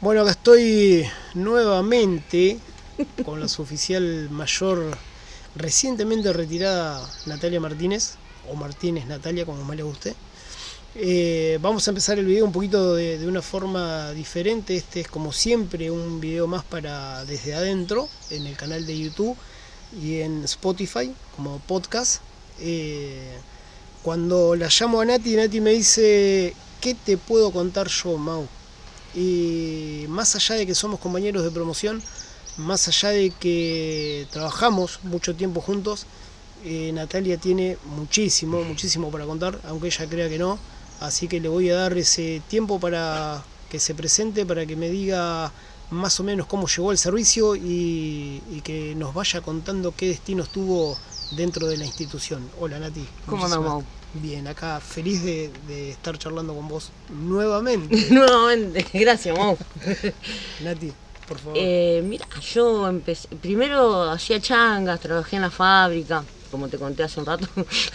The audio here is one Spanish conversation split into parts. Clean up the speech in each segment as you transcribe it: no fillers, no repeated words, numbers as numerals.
Bueno, acá estoy nuevamente con la suboficial mayor recientemente retirada Natalia Martínez, o Martínez Natalia, como más le guste. Vamos a empezar el video un poquito de una forma diferente. Este es, como siempre, un video más para desde adentro, en el canal de YouTube y en Spotify como podcast. Cuando la llamo a Nati me dice: ¿qué te puedo contar yo, Mau? Y más allá de que somos compañeros de promoción, más allá de que trabajamos mucho tiempo juntos, Natalia tiene muchísimo para contar, aunque ella crea que no. Así que le voy a dar ese tiempo para que se presente, para que me diga más o menos cómo llegó el servicio y que nos vaya contando qué destinos tuvo dentro de la institución. Hola, Nati. ¿Cómo andamos? Bien, acá feliz de estar charlando con vos nuevamente. Nuevamente, gracias, Mau. Nati, por favor. Mira, yo empecé, primero hacía changas, trabajé en la fábrica, como te conté hace un rato.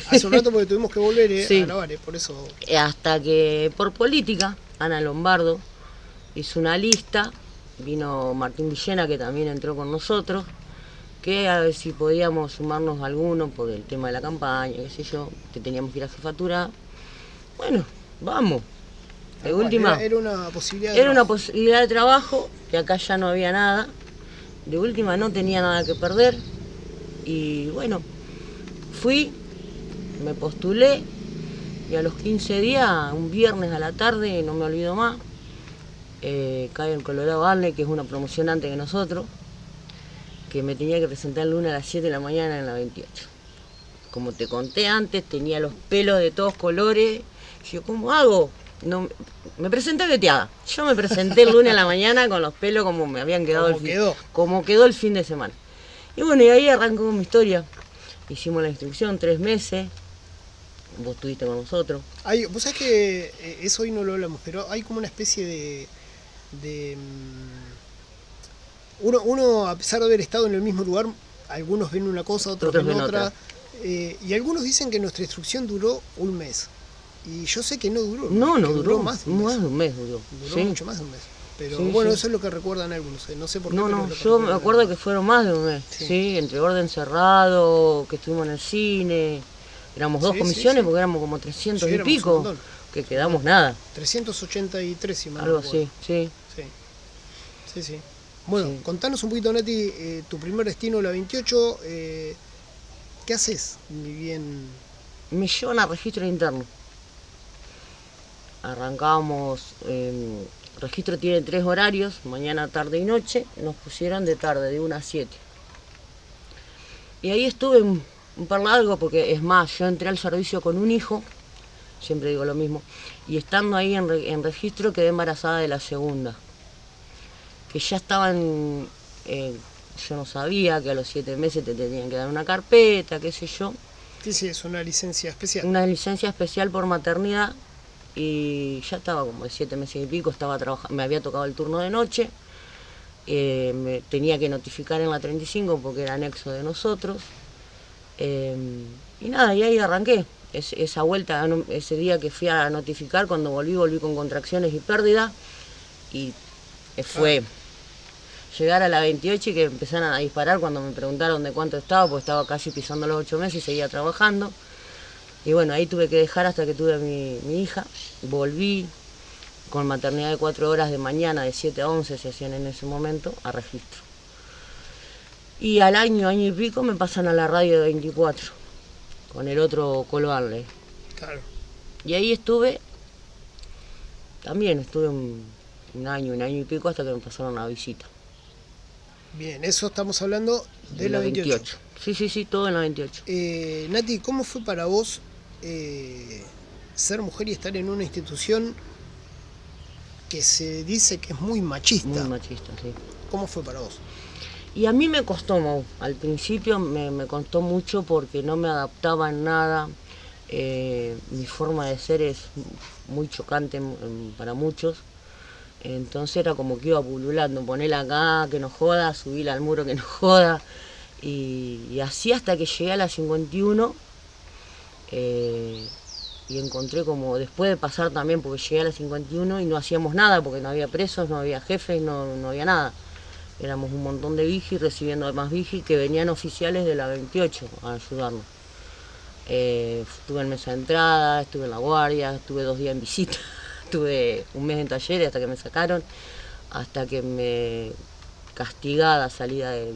Hace un rato porque tuvimos que volver Sí. a grabar, por eso. Hasta que por política, Ana Lombardo hizo una lista, vino Martín Villena, que también entró con nosotros, que a ver si podíamos sumarnos alguno por el tema de la campaña, qué sé yo, que teníamos que ir a jefatura. Bueno, vamos. De última, era una posibilidad de era una trabajo. posibilidad de trabajo, que acá ya no había nada. De última no tenía nada que perder. Y bueno, fui, me postulé y a los 15 días, un viernes a la tarde, no me olvido más, cae el Colorado Arley, que es una promoción antes que nosotros, que me tenía que presentar el lunes a las 7 de la mañana en la 28. Como te conté antes, tenía los pelos de todos colores. Yo, ¿cómo hago? No, me presenté veteada. Yo me presenté el lunes a la mañana con los pelos como me habían quedado como quedó el fin de semana. Y bueno, y ahí arrancó mi historia. Hicimos la instrucción 3 meses. Vos estuviste con nosotros. Vos sabés que eso hoy no lo hablamos, pero hay como una especie de uno, a pesar de haber estado en el mismo lugar, algunos ven una cosa, otros ven otra. Y algunos dicen que nuestra instrucción duró un mes. Y yo sé que no duró. No duró más de un mes. Más de un mes duró. Duró mucho más de un mes. Pero bueno, eso es lo que recuerdan algunos. No sé por qué. No, yo me acuerdo que fueron más de un mes. Sí, entre orden cerrado, que estuvimos en el cine. Éramos dos comisiones porque éramos como 300 y pico. Que quedamos nada. 383, si mal algo así, sí. Sí. Bueno, contanos un poquito, Nati, tu primer destino, la 28. ¿Qué haces? Ni bien. Me llevan a registro interno. Arrancamos, registro tiene 3 horarios, mañana, tarde y noche. Nos pusieron de tarde, de 1 a 7. Y ahí estuve un par largo, porque es más, yo entré al servicio con un hijo, siempre digo lo mismo, y estando ahí en registro quedé embarazada de la segunda. Que ya estaban, yo no sabía que a los 7 meses te tenían que dar una carpeta, qué sé yo. Sí, es una licencia especial. Una licencia especial por maternidad. Y ya estaba como de 7 meses y pico, estaba trabajando, me había tocado el turno de noche, me tenía que notificar en la 35 porque era anexo de nosotros, y nada, y ahí arranqué. Esa vuelta, ese día que fui a notificar, cuando volví con contracciones y pérdida, y fue llegar a la 28 y que empezaran a disparar cuando me preguntaron de cuánto estaba, porque estaba casi pisando los 8 meses y seguía trabajando. Y bueno, ahí tuve que dejar hasta que tuve mi hija. Volví con maternidad de 4 horas de mañana, de 7 a 11 se hacían en ese momento, a registro. Y al año y pico me pasan a la radio de 24, con el otro Colo Arley. Claro. Y ahí estuve un año y pico hasta que me pasaron a visita. Bien, eso estamos hablando de la 28. Sí, todo en la 28. Nati, ¿cómo fue para vos ser mujer y estar en una institución que se dice que es muy machista? Muy machista, sí. ¿Cómo fue para vos? Y a mí me costó, Mau. Al principio me costó mucho porque no me adaptaba en nada. Mi forma de ser es muy chocante para muchos. Entonces era como que iba pululando, ponela acá, que no joda, subila al muro, que no joda. Y así hasta que llegué a la 51, y encontré como, después de pasar también, porque llegué a la 51 y no hacíamos nada, porque no había presos, no había jefes, no había nada. Éramos un montón de vigis recibiendo más vigis que venían oficiales de la 28 a ayudarnos. Estuve en mesa de entrada, estuve en la guardia, estuve 2 días en visita, estuve un mes en talleres hasta que me sacaron, hasta que me castigada salida de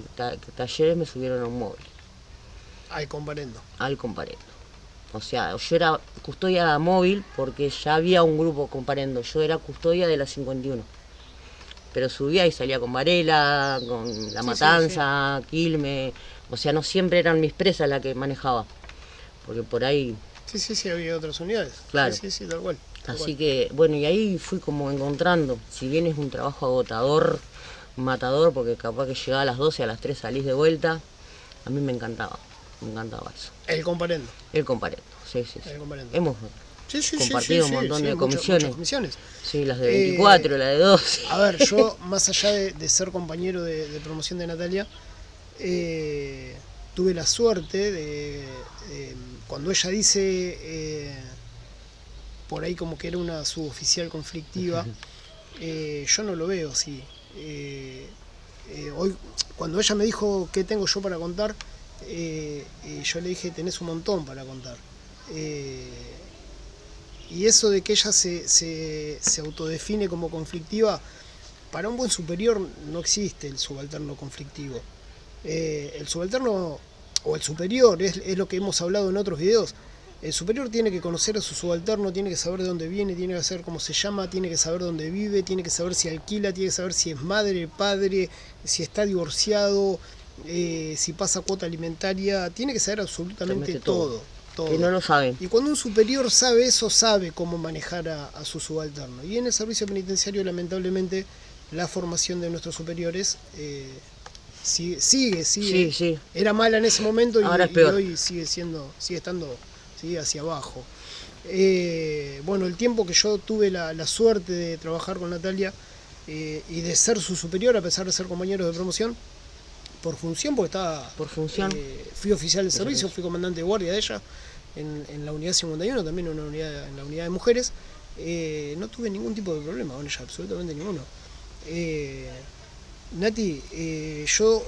talleres me subieron a un móvil. Al comparendo. Al comparendo. O sea, yo era custodia móvil porque ya había un grupo comparendo, yo era custodia de la 51. Pero subía y salía con Varela, con La Matanza, Quilmes, o sea, no siempre eran mis presas las que manejaba. Porque por ahí... Sí, había otras unidades. Claro. Sí, tal cual. Así que, bueno, y ahí fui como encontrando, si bien es un trabajo agotador, matador, porque capaz que llegaba a las 12, a las 3 salís de vuelta, a mí me encantaba eso. El comparendo. El comparendo, sí. El comparendo. Hemos compartido un montón de comisiones. Muchas comisiones. Sí, las de 24, la de 12. A ver, yo, más allá de ser compañero de promoción de Natalia, tuve la suerte de, cuando ella dice por ahí como que era una suboficial conflictiva, yo no lo veo así. Hoy, cuando ella me dijo qué tengo yo para contar, yo le dije, tenés un montón para contar. Y eso de que ella se autodefine como conflictiva, para un buen superior no existe el subalterno conflictivo. El subalterno o el superior es lo que hemos hablado en otros videos. El superior tiene que conocer a su subalterno, tiene que saber de dónde viene, tiene que saber cómo se llama, tiene que saber dónde vive, tiene que saber si alquila, tiene que saber si es madre, padre, si está divorciado, si pasa cuota alimentaria, tiene que saber absolutamente todo. Que no lo saben. Y cuando un superior sabe eso, sabe cómo manejar a su subalterno. Y en el servicio penitenciario, lamentablemente, la formación de nuestros superiores sigue. Sí. Era mala en ese momento y hoy sigue estando hacia abajo. Bueno, el tiempo que yo tuve la suerte de trabajar con Natalia y de ser su superior, a pesar de ser compañeros de promoción, por función, porque estaba... Por función. Fui oficial de servicio, fui comandante de guardia de ella en la unidad 51, también en la unidad de mujeres. No tuve ningún tipo de problema con ella, absolutamente ninguno. Nati, yo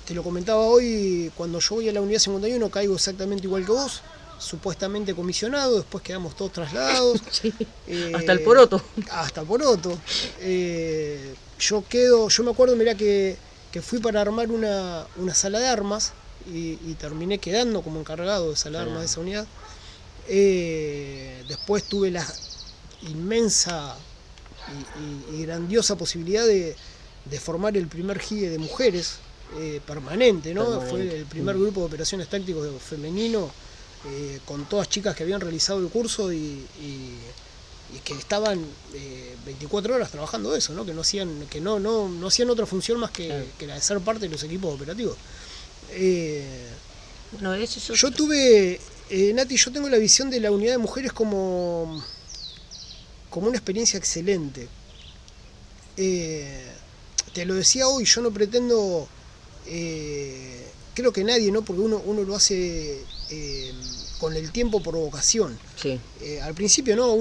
te lo comentaba hoy, cuando yo voy a la unidad 51 caigo exactamente igual que vos, supuestamente comisionado, después quedamos todos trasladados. Sí, hasta el poroto. Hasta el poroto. Yo me acuerdo, mirá que fui para armar una sala de armas y terminé quedando como encargado de sala de armas de esa unidad. Después tuve la inmensa y grandiosa posibilidad de formar el primer GIE de mujeres permanente, ¿no? Fue el primer grupo de operaciones tácticos femenino con todas chicas que habían realizado el curso y que estaban 24 horas trabajando eso, ¿no? Que no hacían otra función más que la de ser parte de los equipos operativos. Yo tuve, Nati, yo tengo la visión de la unidad de mujeres como una experiencia excelente. Te lo decía hoy, yo no pretendo, creo que nadie, ¿no? Porque uno lo hace con el tiempo por vocación. Sí. Al principio no,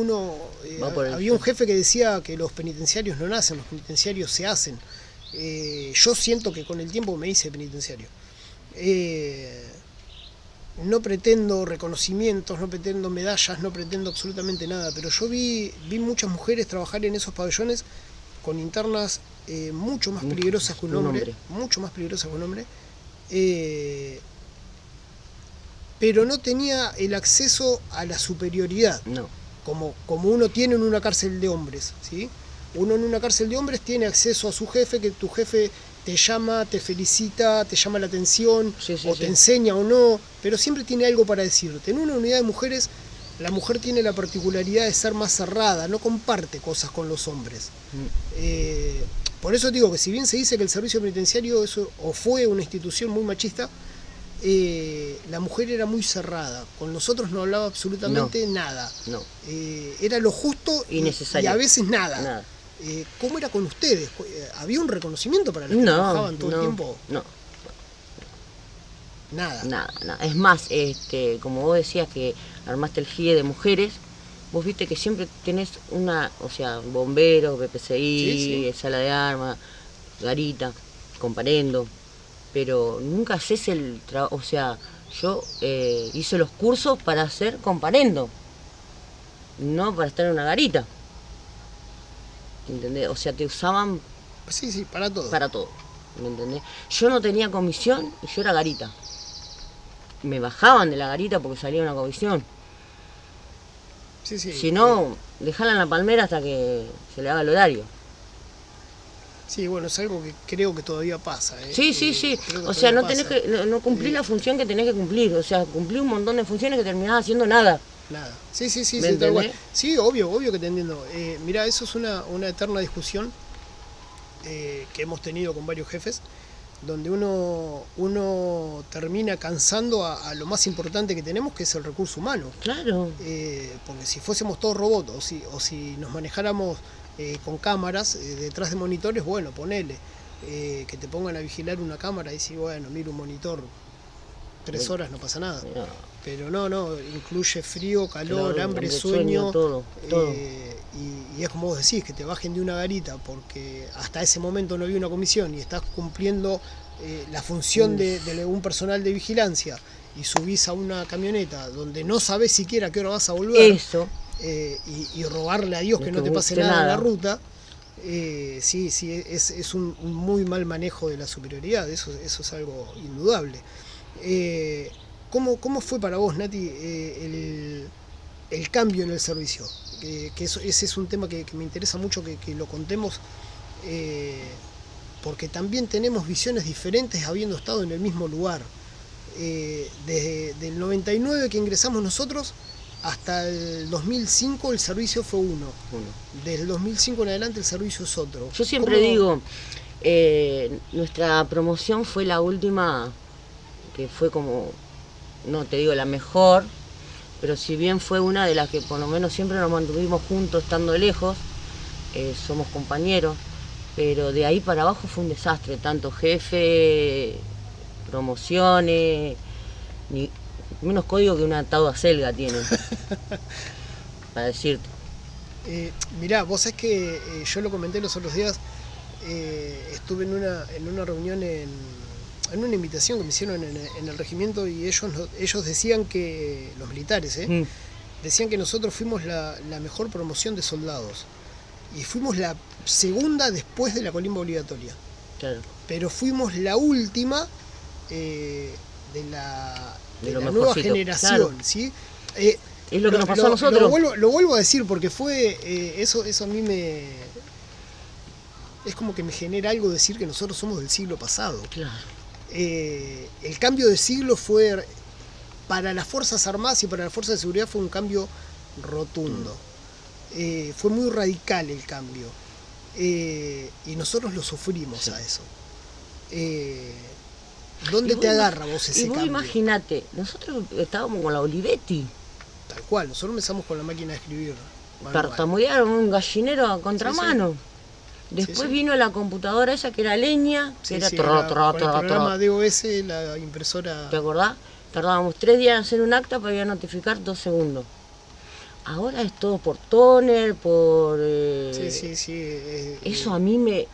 había un jefe que decía que los penitenciarios no nacen, los penitenciarios se hacen. Yo siento que con el tiempo me hice penitenciario. No pretendo reconocimientos, no pretendo medallas, no pretendo absolutamente nada, pero yo vi muchas mujeres trabajar en esos pabellones con internas mucho más peligrosas que un hombre, mucho más peligrosas que un hombre. Pero no tenía el acceso a la superioridad, no. como uno tiene en una cárcel de hombres, ¿sí? Uno en una cárcel de hombres tiene acceso a su jefe, que tu jefe te llama, te felicita, te llama la atención, te enseña o no, pero siempre tiene algo para decirte. En una unidad de mujeres, la mujer tiene la particularidad de ser más cerrada, no comparte cosas con los hombres. Por eso digo que si bien se dice que el servicio penitenciario fue una institución muy machista, la mujer era muy cerrada, con nosotros no hablaba absolutamente nada. No. Era lo justo y necesario. Y a veces nada. ¿Cómo era con ustedes? ¿Había un reconocimiento para los que trabajaban todo el tiempo? Nada. Nada. Es más, como vos decías que armaste el GIE de mujeres, vos viste que siempre tenés bomberos, BPCI, sala de armas, garita, comparendo, pero nunca haces el trabajo, yo hice los cursos para hacer comparendo, no para estar en una garita. ¿Entendés? O sea, te usaban Sí, para todo. Para todo, ¿me entendés? Yo no tenía comisión y yo era garita. Me bajaban de la garita porque salía una comisión. Sí. Si no, dejala en la palmera hasta que se le haga el horario. Sí, bueno, es algo que creo que todavía pasa. Sí. O sea, no tenés no cumplís la función que tenés que cumplir. O sea, cumplí un montón de funciones que terminás haciendo nada. Nada. Sí, ¿Me tal cual. entendés? Sí, obvio que te entiendo. Mirá, eso es una eterna discusión que hemos tenido con varios jefes, donde uno termina cansando a lo más importante que tenemos, que es el recurso humano. Claro. Porque si fuésemos todos robots o si nos manejáramos con cámaras detrás de monitores, bueno, ponele. Que te pongan a vigilar una cámara y si, bueno, mira un monitor 3 horas, no pasa nada. No. Pero no, incluye frío, calor, hambre, sueño, todo. Y es como vos decís, que te bajen de una garita porque hasta ese momento no había una comisión y estás cumpliendo la función de un personal de vigilancia y subís a una camioneta donde no sabés siquiera a qué hora vas a volver. Eso. Y rogarle a Dios que no te pase nada en la ruta. Sí, es un muy mal manejo de la superioridad, eso es algo indudable. ¿Cómo fue para vos, Nati, el cambio en el servicio? Ese es un tema que me interesa mucho que lo contemos, porque también tenemos visiones diferentes habiendo estado en el mismo lugar. Desde el 99 que ingresamos nosotros hasta el 2005 el servicio fue uno. Desde el 2005 en adelante el servicio es otro. Yo siempre digo, nuestra promoción fue la última, que fue como, no te digo la mejor, pero si bien fue una de las que por lo menos siempre nos mantuvimos juntos estando lejos, somos compañeros, pero de ahí para abajo fue un desastre, tanto jefe, promociones, ni menos código que un atado a selga tienen, para decirte. Mirá, vos sabés que yo lo comenté los otros días, estuve en una reunión en una invitación que me hicieron en el regimiento y ellos decían que, los militares, decían que nosotros fuimos la mejor promoción de soldados y fuimos la segunda después de la colimba obligatoria. Claro. Pero fuimos la última de la nueva generación, claro. ¿Sí? Es lo que nos pasó a nosotros. Lo vuelvo a decir porque fue eso a mí es como que me genera algo decir que nosotros somos del siglo pasado. Claro. El cambio de siglo fue para las Fuerzas Armadas y para las Fuerzas de Seguridad fue un cambio rotundo. Fue muy radical el cambio. Y nosotros lo sufrimos a eso. ¿Dónde te agarra vos ese cambio? Y vos imaginate, nosotros estábamos con la Olivetti. Tal cual, nosotros empezamos con la máquina de escribir. Tartamudearon un gallinero a contramano. Sí. Después vino la computadora esa que era leña, que era el programa DOS, la impresora. ¿Te acordás? Tardábamos 3 días en hacer un acta para ir a notificar 2 segundos. Ahora es todo por toner, por... Eso a mí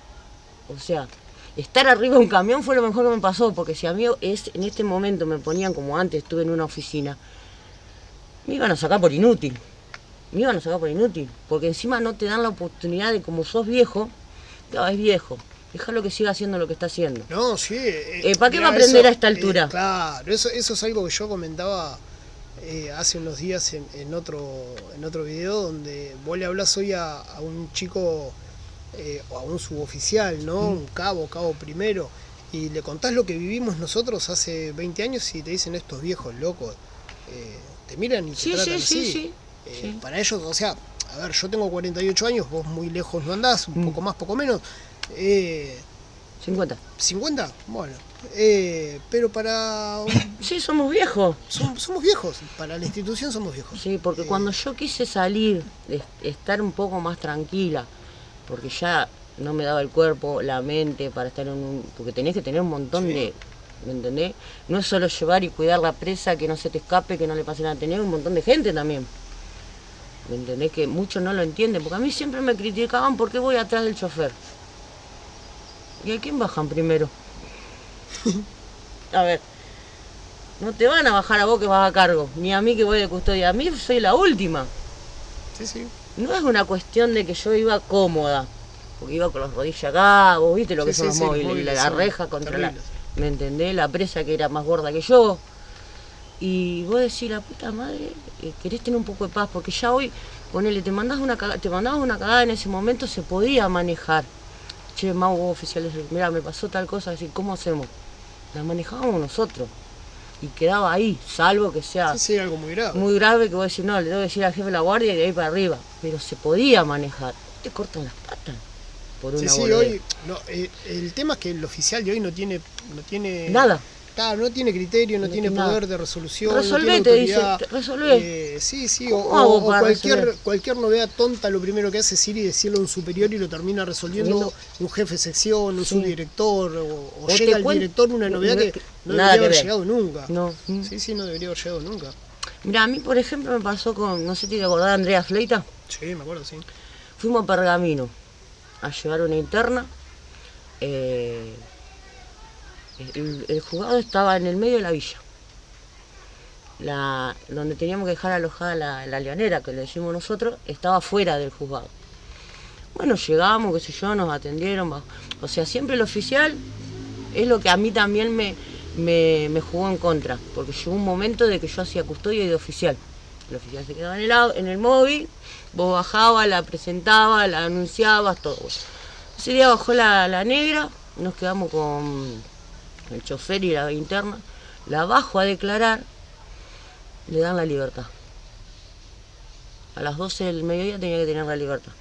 o sea, estar arriba de un camión fue lo mejor que me pasó, porque si a mí en este momento me ponían como antes, estuve en una oficina, me iban a sacar por inútil. Porque encima no te dan la oportunidad de, como sos viejo, es viejo, déjalo que siga haciendo lo que está haciendo. No, sí. ¿Para qué va a aprender a esta altura? Claro, eso es algo que yo comentaba hace unos días en otro video, donde vos le hablás hoy a un chico o a un suboficial, ¿no? Un cabo primero, y le contás lo que vivimos nosotros hace 20 años y te dicen estos viejos locos, te miran y te tratan así. Sí. Para ellos, o sea, a ver, yo tengo 48 años, vos muy lejos no andás, un poco más, poco menos. 50. ¿50? Bueno. Pero para... Sí, somos viejos. Somos viejos, para la institución somos viejos. Sí, porque cuando yo quise salir, estar un poco más tranquila, porque ya no me daba el cuerpo, la mente para estar porque tenés que tener un montón de ¿me entendés? No es solo llevar y cuidar la presa, que no se te escape, que no le pase nada, tener un montón de gente también. ¿Me entendés? Que muchos no lo entienden, porque a mí siempre me criticaban por qué voy atrás del chofer. ¿Y a quién bajan primero? A ver, no te van a bajar a vos que vas a cargo, ni a mí que voy de custodia. A mí soy la última. Sí, sí. No es una cuestión de que yo iba cómoda, porque iba con las rodillas acá, vos viste lo que son los móviles, la reja contra terribles. ¿Me entendés? La presa que era más gorda que yo. Y vos decís, la puta madre, querés tener un poco de paz, porque ya hoy, ponele, te mandabas una cagada en ese momento, se podía manejar. Che, Mau, vos oficiales, mirá, me pasó tal cosa, así, ¿cómo hacemos? La manejábamos nosotros. Y quedaba ahí, salvo que sea algo muy grave. Muy grave, que vos decís, no, le tengo que decir al jefe de la guardia y de ahí para arriba. Pero se podía manejar. Te cortan las patas por una hoy, no, el tema es que el oficial de hoy no tiene nada. Claro, no tiene criterio, no tiene poder de resolución. Resolvé, no tiene autoridad. Te dice, resolvé. O cualquier novedad tonta, lo primero que hace es ir y decirle a un superior y lo termina resolviendo un jefe de sección, un subdirector, o llega al director una novedad que no debería haber llegado nunca. No. Sí, no debería haber llegado nunca. Mira, a mí, por ejemplo, me pasó con, no sé si te acordás de Andrea Fleita. Sí, me acuerdo, sí. Fuimos a Pergamino a llevar una interna. El juzgado estaba en el medio de la villa, donde teníamos que dejar alojada la leonera, que le decimos nosotros, estaba fuera del juzgado. Bueno, llegamos, qué sé yo, nos atendieron, o sea, siempre el oficial es lo que a mí también me jugó en contra, porque llegó un momento de que yo hacía custodia y de oficial. El oficial se quedaba en el móvil, vos bajabas, la presentabas, la anunciabas, todo. Ese día bajó la negra, nos quedamos con el chofer y la interna, la bajo a declarar, le dan la libertad. A las 12 del mediodía tenía que tener la libertad.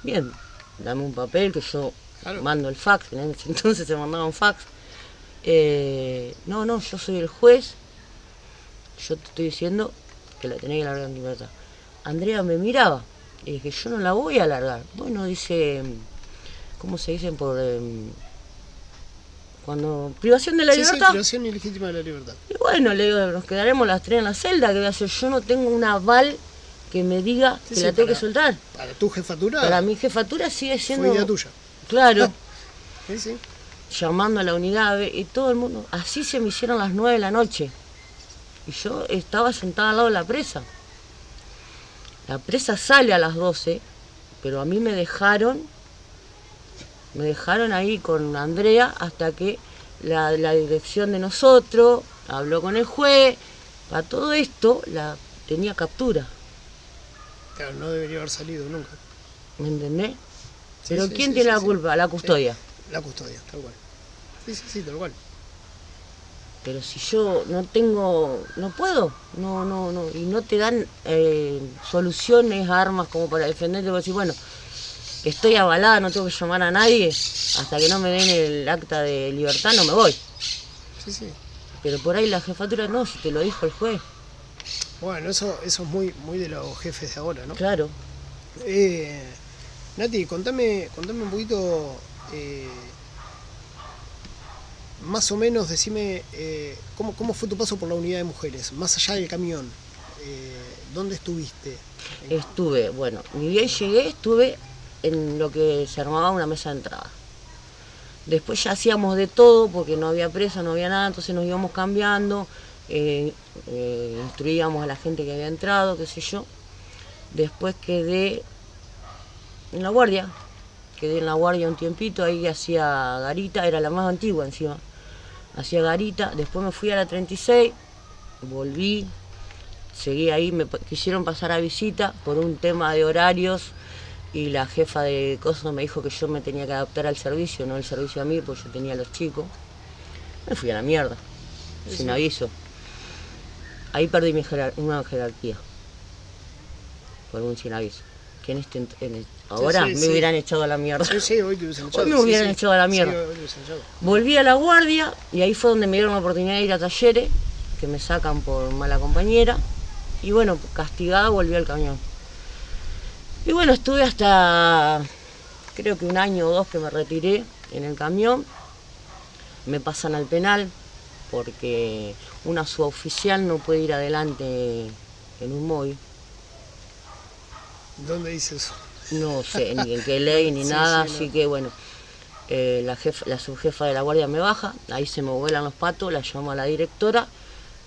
Bien, dame un papel que yo mando el fax, en ese entonces se mandaba un fax. No, yo soy el juez, yo te estoy diciendo que la tenés que largar en libertad. Andrea me miraba y dije, yo no la voy a largar. Bueno, dice, ¿cómo se dicen por...? Cuando privación de la libertad. Sí, privación ilegítima de la libertad. Y bueno, le digo, nos quedaremos las 3 en la celda, que voy a hacer, yo no tengo un aval que me diga que la tengo que soltar. ¿Para tu jefatura? Para mi jefatura sigue siendo... Fue idea tuya. Claro. Sí. Llamando a la unidad y todo el mundo. Así se me hicieron las 9 de la noche. Y yo estaba sentada al lado de la presa. La presa sale a las 12, pero a mí me dejaron ahí con Andrea hasta que la dirección de nosotros habló con el juez. Para todo esto tenía captura. Claro, no debería haber salido nunca. ¿Me entendés? Pero ¿quién tiene la culpa? La custodia. La custodia, tal cual. Sí, tal cual. Pero si yo no puedo, no, y no te dan soluciones, armas como para defenderte, vos decís, bueno, estoy avalada, no tengo que llamar a nadie, hasta que no me den el acta de libertad no me voy. Sí. Pero por ahí la jefatura no, si te lo dijo el juez. Bueno, eso es muy de los jefes de ahora, ¿no? Claro. Nati, contame un poquito, más o menos, decime cómo fue tu paso por la unidad de mujeres, más allá del camión. ¿Dónde estuviste? Bueno, ni bien llegué, estuve en lo que se armaba una mesa de entrada. Después ya hacíamos de todo porque no había presa, no había nada, entonces nos íbamos cambiando, instruíamos a la gente que había entrado, qué sé yo. Después quedé en la guardia un tiempito, ahí hacía garita, era la más antigua encima, hacía garita. Después me fui a la 36, volví, seguí ahí, me quisieron pasar a visita por un tema de horarios y la jefa de cosas me dijo que yo me tenía que adaptar al servicio, no el servicio a mí, porque yo tenía a los chicos. Me fui a la mierda, sin aviso. Ahí perdí una jerarquía, por un sin aviso. Que ahora me hubieran echado a la mierda. Sí, hoy te hubiesen echado. Hoy me hubieran echado a la mierda. Volví a la guardia y ahí fue donde me dieron la oportunidad de ir a talleres, que me sacan por mala compañera. Y bueno, castigada volví al camión. Y bueno, estuve hasta, creo que 1 año o 2 que me retiré en el camión. Me pasan al penal, porque una suboficial no puede ir adelante en un móvil. ¿Dónde dice eso? No sé ni en qué ley ni Sí, nada, sí, así no. que bueno, la subjefa de la guardia me baja, ahí se me vuelan los patos, la llamo a la directora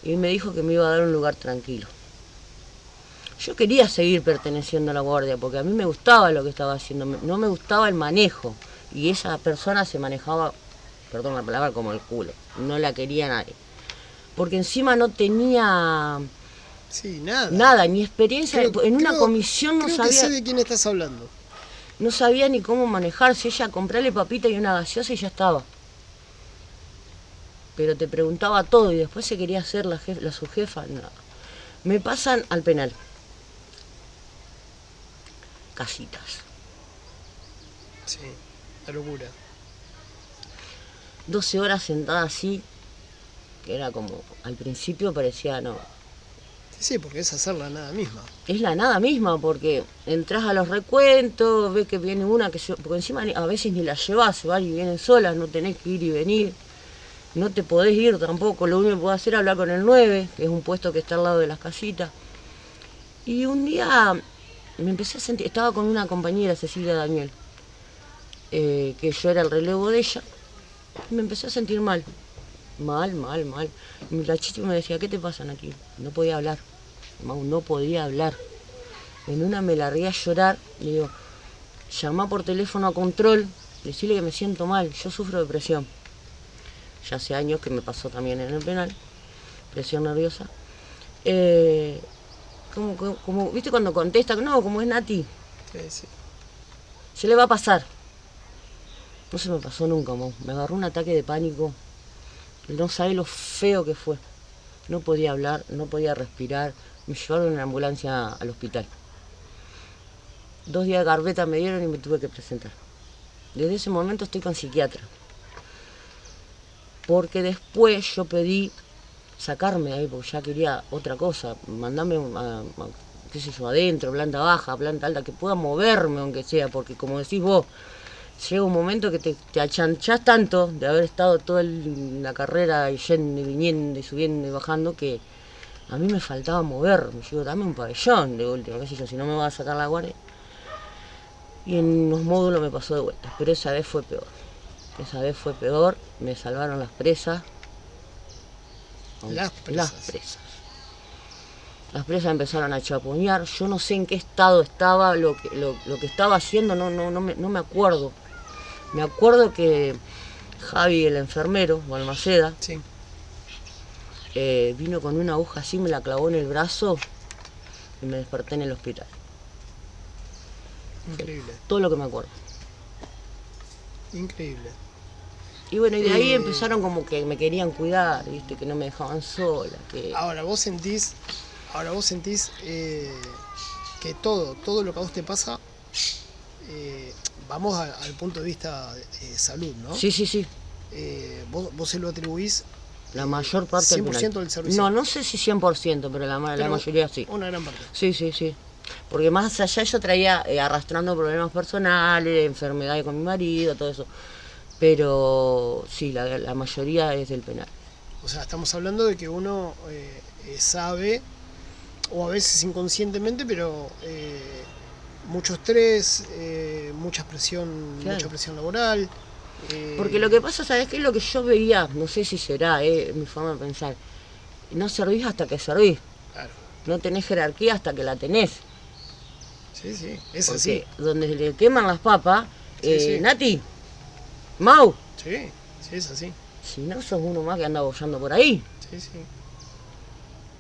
y me dijo que me iba a dar un lugar tranquilo. Yo quería seguir perteneciendo a la guardia porque a mí me gustaba lo que estaba haciendo, no me gustaba el manejo y esa persona se manejaba, perdón la palabra, como el culo, no la quería nadie. Porque encima no tenía Sí, nada. nada, ni experiencia, en una comisión no creo que sé sabía, de quién estás hablando. no sabía ni cómo manejarse, ella comprarle papita y una gaseosa y ya estaba. Pero te preguntaba todo y después se quería hacer la subjefa, no. Me pasan al penal. Casitas. Sí, la locura. 12 horas sentada así, que era como, al principio parecía, no, Sí, porque es hacer la nada misma. es la nada misma, porque entras a los recuentos, ves que viene una porque encima a veces ni la llevas, se van y vienen solas, no tenés que ir y venir, no te podés ir tampoco, lo único que podés hacer es hablar con el 9, que es un puesto que está al lado de las casitas. Y un día me empecé a sentir, estaba con una compañera, Cecilia Daniel, que yo era el relevo de ella, y me empecé a sentir mal. Mal. Y la chica me decía, ¿qué te pasa, Nati? No podía hablar. Mau, no podía hablar. En una me largué a llorar. Le digo, llamá por teléfono a control, decirle que me siento mal. Yo sufro depresión. Ya hace años que me pasó también en el penal. Presión nerviosa. Como, ¿viste cuando contesta? No, como es Nati. Sí. Se le va a pasar. No se me pasó nunca, Mau. Me agarró un ataque de pánico. No sabe lo feo que fue. No podía hablar, no podía respirar. Me llevaron en una ambulancia al hospital. 2 días de garbeta me dieron y me tuve que presentar. Desde ese momento estoy con psiquiatra. Porque después yo pedí sacarme de ahí porque ya quería otra cosa. Mandarme qué sé yo, adentro, planta baja, planta alta, que pueda moverme aunque sea. Porque como decís vos, llega un momento que te achanchás tanto de haber estado toda la carrera yendo y viniendo y subiendo y bajando que a mí me faltaba moverme. Yo digo, dame un pabellón de última, qué sé yo, si no me va a sacar la guardia. Y en los módulos me pasó de vuelta, pero esa vez fue peor. Esa vez fue peor, me salvaron las presas. Las presas. Las presas empezaron a chapuñar, yo no sé en qué estado estaba, lo que estaba haciendo no me acuerdo. Me acuerdo que Javi, el enfermero, Balmaceda, Sí. Vino con una aguja así, me la clavó en el brazo y me desperté en el hospital. Increíble. Todo lo que me acuerdo. Increíble. Y bueno, y de ahí empezaron como que me querían cuidar, viste, que no me dejaban sola. Que... Ahora vos sentís que todo lo que a vos te pasa, vamos al punto de vista de salud, ¿no? Sí. Vos se lo atribuís La mayor parte 100% del servicio. No sé si 100%, pero la mayoría sí. Una gran parte. Sí. Porque más allá yo traía arrastrando problemas personales, enfermedades con mi marido, todo eso. Pero sí, la mayoría es del penal. O sea, estamos hablando de que uno sabe, o a veces inconscientemente, pero mucho estrés, mucha presión laboral. Porque lo que pasa, ¿sabes qué? Es lo que yo veía, no sé si será, mi forma de pensar. No servís hasta que servís. Claro. No tenés jerarquía hasta que la tenés. Sí, es porque así. Donde le queman las papas, Sí. Nati, Mau. Sí, es así. Si no, sos uno más que anda bollando por ahí. Sí.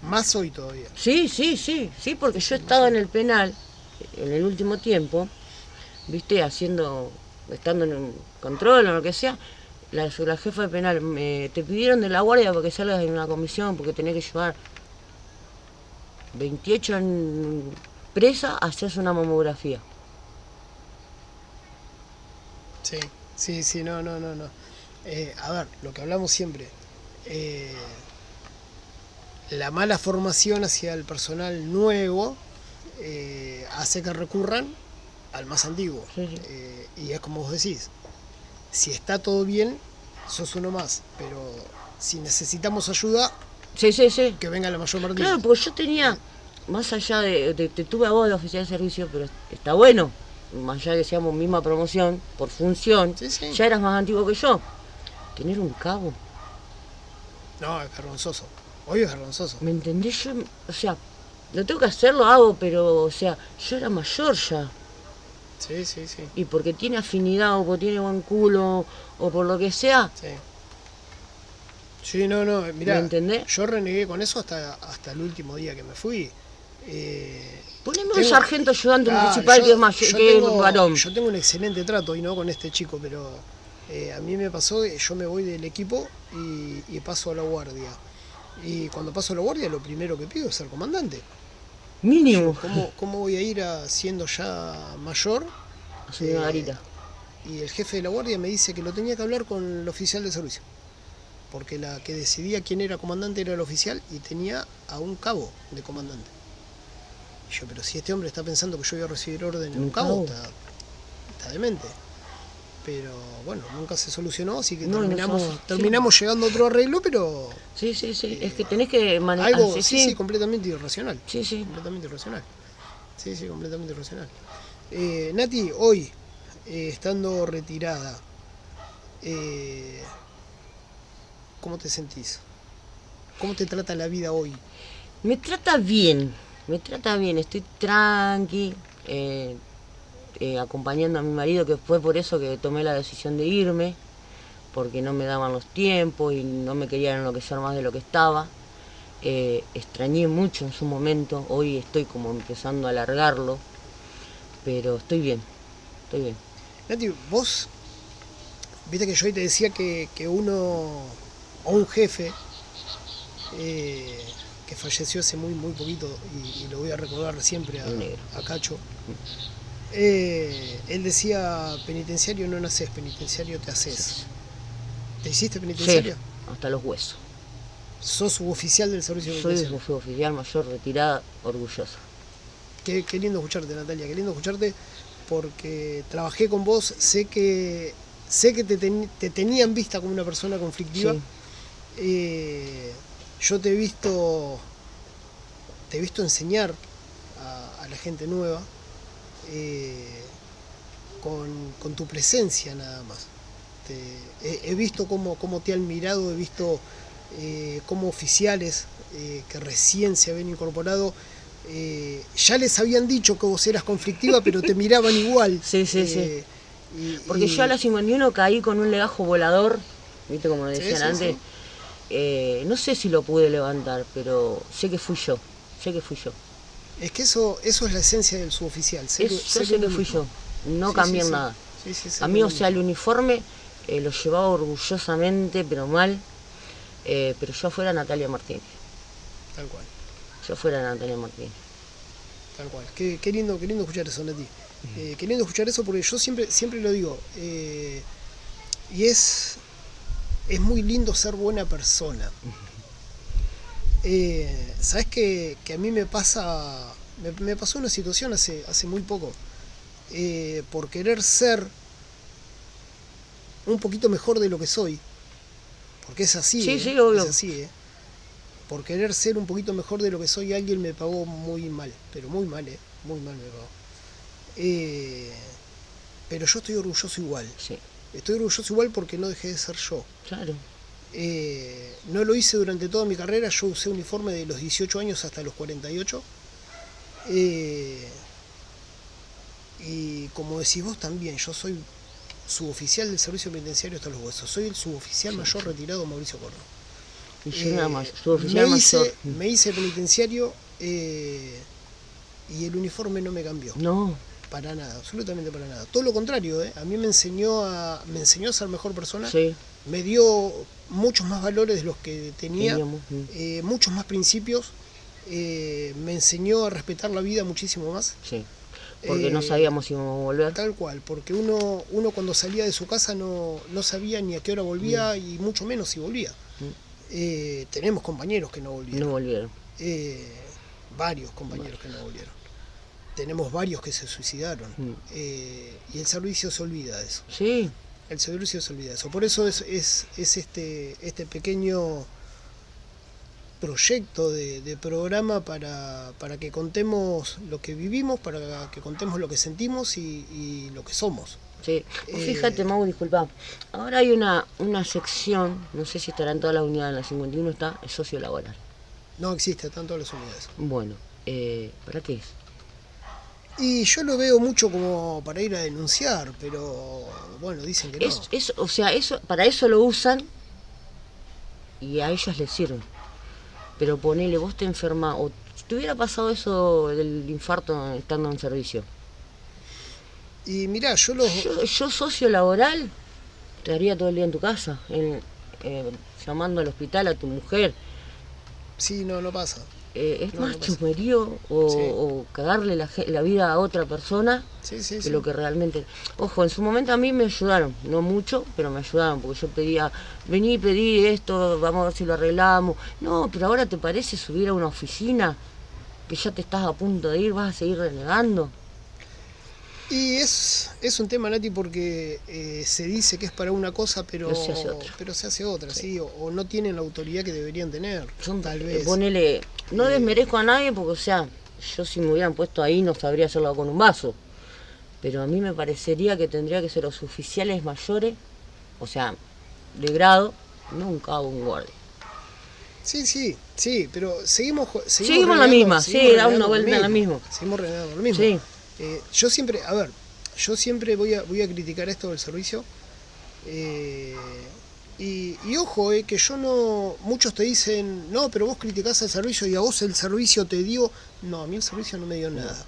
Más hoy todavía. Sí, porque yo he estado en el penal, en el último tiempo, viste, estando en un control o lo que sea, la jefa de penal, te pidieron de la guardia para que salgas en una comisión, porque tenés que llevar 28 en presa a hacerse una mamografía. Sí, no. A ver, lo que hablamos siempre, la mala formación hacia el personal nuevo hace que recurran al más antiguo. Sí. Y es como vos decís, si está todo bien, sos uno más, pero si necesitamos ayuda, Sí, sí, sí. que venga la mayor Martínez. Claro, porque yo tenía, más allá de te tuve a vos de oficial de servicio, pero está bueno, más allá de que seamos misma promoción, por función, Sí, sí. ya eras más antiguo que yo. Tener un cabo, No, es vergonzoso. Hoy es vergonzoso. ¿me entendés? Yo, o sea, lo tengo que hacer, lo hago, pero, o sea, yo era mayor ya. Sí, sí, sí. Y porque tiene afinidad, o porque tiene buen culo, o por lo que sea, Sí. Sí, no, ¿me mirá, entendés? yo renegué con eso hasta el último día que me fui. Poneme un Tengo- sargento ayudante Claro, municipal que es mayor, que es varón. yo tengo un excelente trato y no con este chico, pero a mí me pasó que yo me voy del equipo y paso a la guardia. Y cuando paso a la guardia, lo primero que pido es ser comandante. Mínimo. Yo, ¿cómo voy a ir siendo ya mayor? A subir una garita. Y el jefe de la guardia me dice que lo tenía que hablar con el oficial de servicio. Porque la que decidía quién era comandante era el oficial y tenía a un cabo de comandante. Y yo, pero si este hombre está pensando que yo voy a recibir orden de un cabo, está demente. Pero bueno, nunca se solucionó, así que No, terminamos llegando a otro arreglo, pero Sí, sí, sí. Es que tenés que manejar. algo, sí, completamente irracional. Sí, sí. Completamente irracional. Sí, completamente irracional. Nati, hoy, estando retirada, ¿cómo te sentís? ¿Cómo te trata la vida hoy? Me trata bien, estoy tranqui, acompañando a mi marido, que fue por eso que tomé la decisión de irme, porque no me daban los tiempos y no me querían enloquecer más de lo que estaba. Extrañé mucho en su momento, hoy estoy como empezando a alargarlo, pero estoy bien. Nati, vos, viste que yo hoy te decía que uno, o un jefe, que falleció hace muy poquito, y lo voy a recordar siempre a Cacho, él decía, penitenciario no naces, penitenciario te haces. Sí. ¿Te hiciste penitenciario? Sí, hasta los huesos. ¿Sos suboficial del servicio Soy penitenciario? suboficial mayor retirada, orgullosa. Qué lindo escucharte, Natalia, qué lindo escucharte, porque trabajé con vos, sé que te tenían vista como una persona conflictiva. Sí. Yo te he visto enseñar a la gente nueva, con tu presencia nada más. He visto cómo te han mirado, he visto cómo oficiales que recién se habían incorporado, ya les habían dicho que vos eras conflictiva, pero te miraban igual. Sí. Porque yo a la 51 caí con un legajo volador, viste como decían antes. Sí. No sé si lo pude levantar, pero sé que fui yo. Es que eso es la esencia del suboficial. Yo sé que fui yo, no cambié nada. A mí, o sea, el uniforme lo llevaba orgullosamente, pero mal. Pero yo fuera Natalia Martínez. Tal cual. Tal cual. Qué lindo escuchar eso, Nati. Qué lindo escuchar eso, porque yo siempre lo digo. Y es muy lindo ser buena persona. Sabes que a mí me pasó una situación hace muy poco. Por querer ser un poquito mejor de lo que soy. Porque es así. Sí, obvio. Es así, Por querer ser un poquito mejor de lo que soy, alguien me pagó muy mal. Pero muy mal, muy mal me pagó. Pero yo estoy orgulloso igual. Sí. Estoy orgulloso igual porque no dejé de ser yo. Claro. No lo hice durante toda mi carrera. Yo usé uniforme de los 18 años hasta los 48. Y como decís vos también, yo soy suboficial del servicio penitenciario hasta los huesos. Soy el suboficial mayor retirado Mauricio Corno. Y yo nada más, suboficial mayor. Me hice penitenciario, y el uniforme no me cambió. No. Para nada, absolutamente para nada. Todo lo contrario, a mí me enseñó a ser mejor persona. Sí. Me dio muchos más valores de los que tenía, muchos más principios. Me enseñó a respetar la vida muchísimo más. Sí. Porque no sabíamos si íbamos a volver. Tal cual, porque uno cuando salía de su casa no sabía ni a qué hora volvía, y mucho menos si volvía. Tenemos compañeros que no volvieron. No volvieron. Varios compañeros que no volvieron. Tenemos varios que se suicidaron. Y el servicio se olvida de eso. Sí. El servicio se olvida eso. Por eso es este pequeño proyecto de programa para que contemos lo que vivimos, para que contemos lo que sentimos y lo que somos. Sí. Fíjate, Mau, disculpa. Ahora hay una sección, no sé si estará en todas las unidades, en la 51 está, el socio laboral. No existe, están todas las unidades. Bueno, ¿para qué es? Y yo lo veo mucho como para ir a denunciar, pero bueno, dicen que no. O sea, para eso lo usan y a ellas les sirve. Pero ponele, vos te enfermas, o si te hubiera pasado eso del infarto estando en servicio. Y mirá, yo socio laboral, estaría todo el día en tu casa, llamando al hospital a tu mujer. Sí, no pasa. Es no, más no pasa. chusmerío o cagarle la vida a otra persona que lo que realmente... Ojo, en su momento a mí me ayudaron, no mucho, pero me ayudaron, porque yo pedía, pedí esto, vamos a ver si lo arreglamos. No, pero ahora te parece subir a una oficina que ya te estás a punto de ir, vas a seguir renegando. Y es un tema, Nati, porque se dice que es para una cosa, pero se hace otra, ¿sí? O no tienen la autoridad que deberían tener, tal vez. Ponele, no desmerezco a nadie porque, o sea, yo si me hubieran puesto ahí no sabría hacerlo con un vaso. Pero a mí me parecería que tendría que ser los oficiales mayores, o sea, de grado, nunca hago un guardia. Sí, pero seguimos la misma, sí, da una vuelta en la misma. Seguimos renegando lo mismo. Sí. Yo siempre voy a criticar esto del servicio. Y ojo, que yo no... Muchos te dicen, no, pero vos criticás al servicio y a vos el servicio te dio... No, a mí el servicio no me dio nada.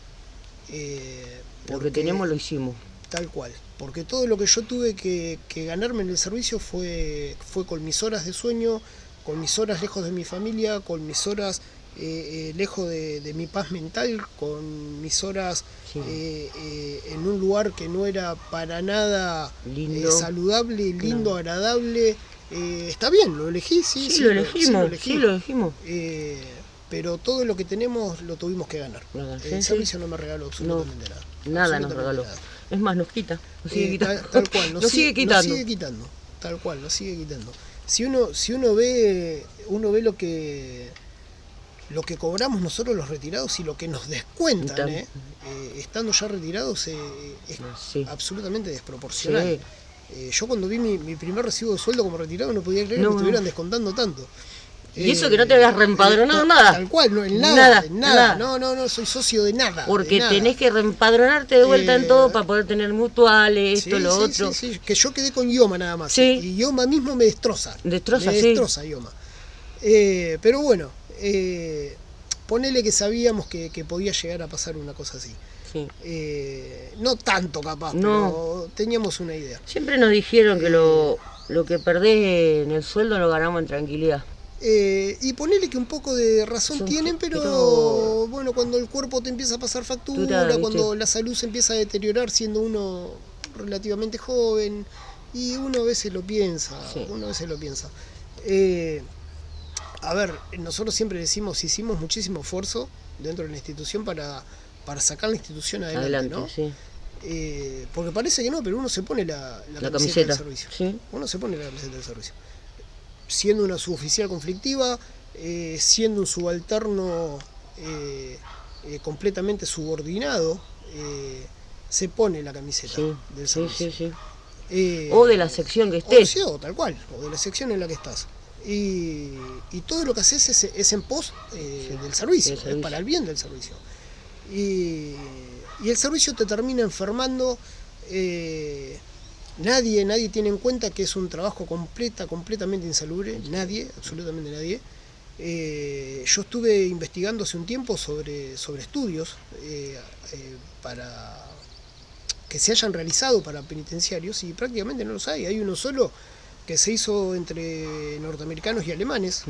Lo que teníamos lo hicimos. Tal cual. Porque todo lo que yo tuve que ganarme en el servicio fue con mis horas de sueño, con mis horas lejos de mi familia, con mis horas... lejos de mi paz mental, con mis horas en un lugar que no era para nada saludable, lindo, agradable. Está bien, lo elegí, sí, lo elegimos. Pero todo lo que tenemos lo tuvimos que ganar. El servicio no me regaló absolutamente nada. Nada nos regaló. Nada. Es más, nos quita. Nos sigue quitando. Tal cual, nos sigue quitando. Nos sigue quitando. Tal cual, nos sigue quitando. Si uno ve lo que cobramos nosotros los retirados y lo que nos descuentan estando ya retirados es absolutamente desproporcional. Yo cuando vi mi primer recibo de sueldo como retirado no podía creer que me estuvieran descontando tanto. Y eso que no te habías reempadronado nada. Tal cual, no, en nada. No, soy socio de nada. Porque tenés que reempadronarte de vuelta en todo para poder tener mutuales, lo otro. Sí, que yo quedé con IOMA nada más. Y IOMA mismo me destroza. Destroza IOMA. Pero bueno, ponele que sabíamos que podía llegar a pasar una cosa así. Sí. No tanto capaz, pero teníamos una idea. Siempre nos dijeron que lo que perdés en el sueldo lo ganamos en tranquilidad. Y ponele que un poco de razón tienen, pero bueno, cuando el cuerpo te empieza a pasar factura, cuando la salud se empieza a deteriorar siendo uno relativamente joven, y uno a veces lo piensa, a ver, nosotros siempre decimos, hicimos muchísimo esfuerzo dentro de la institución para sacar la institución adelante, ¿no? Sí. Porque parece que no, pero uno se pone la camiseta del servicio. ¿Sí? Uno se pone la camiseta del servicio. Siendo una suboficial conflictiva, siendo un subalterno completamente subordinado, se pone la camiseta del servicio. Sí. O de la sección que estés. O tal cual, o de la sección en la que estás. Y todo lo que haces es en pos del servicio, es para el bien del servicio. Y el servicio te termina enfermando. Nadie tiene en cuenta que es un trabajo completamente insalubre, absolutamente nadie. Yo estuve investigando hace un tiempo sobre estudios para que se hayan realizado para penitenciarios y prácticamente no los hay. Hay uno solo que se hizo entre norteamericanos y alemanes.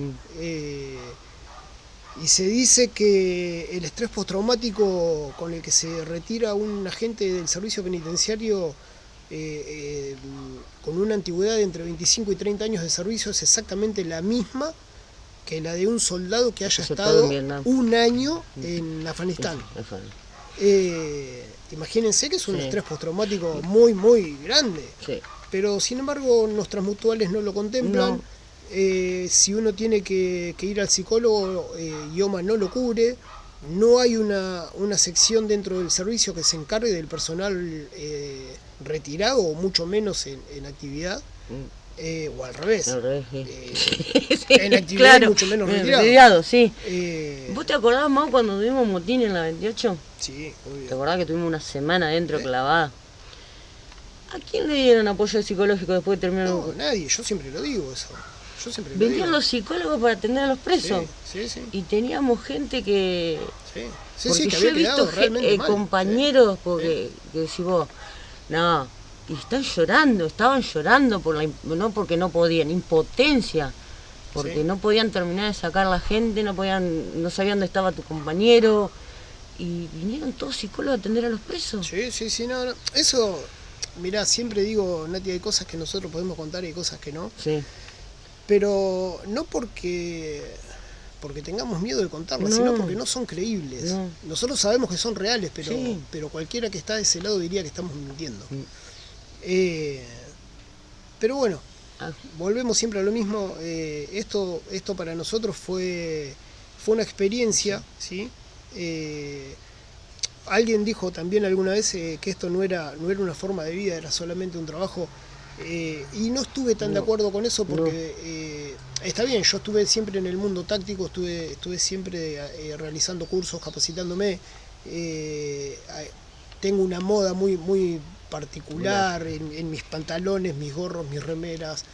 Y se dice que el estrés postraumático con el que se retira un agente del servicio penitenciario con una antigüedad de entre 25 y 30 años de servicio es exactamente la misma que la de un soldado que haya estado un año en Afganistán. Imagínense que es un estrés postraumático muy grande. Sí. pero sin embargo nuestras mutuales no lo contemplan. No. Si uno tiene que ir al psicólogo, IOMA no lo cubre. No hay una sección dentro del servicio que se encargue del personal retirado, o mucho menos en actividad. O al revés. Al revés, sí. Sí, en actividad claro, mucho menos retirado. Sí. ¿Vos te acordás, Mau, cuando tuvimos motín en la 28? Sí, obvio. ¿Te acordás que tuvimos una semana adentro clavada? ¿A quién le dieron apoyo psicológico después de terminar? No, nadie, yo siempre lo digo eso. Venían los psicólogos para atender a los presos. Sí. Y teníamos gente que... Sí, que yo he visto compañeros, porque que decís vos, no, y estaban llorando no porque no podían, impotencia, porque no podían terminar de sacar a la gente, no sabían dónde estaba tu compañero, y vinieron todos psicólogos a atender a los presos. Sí, no. Eso, mirá, siempre digo, Nati, hay cosas que nosotros podemos contar y hay cosas que no. Sí. Pero no porque tengamos miedo de contarlas, sino porque no son creíbles. No. Nosotros sabemos que son reales, pero cualquiera que está de ese lado diría que estamos mintiendo. Pero bueno, volvemos siempre a lo mismo. Esto para nosotros fue una experiencia, ¿sí? Alguien dijo también alguna vez que esto no era una forma de vida, era solamente un trabajo. Y no estuve tan de acuerdo con eso porque está bien, yo estuve siempre en el mundo táctico, estuve siempre realizando cursos, capacitándome. Tengo una moda muy, muy particular en mis pantalones, mis gorros, mis remeras.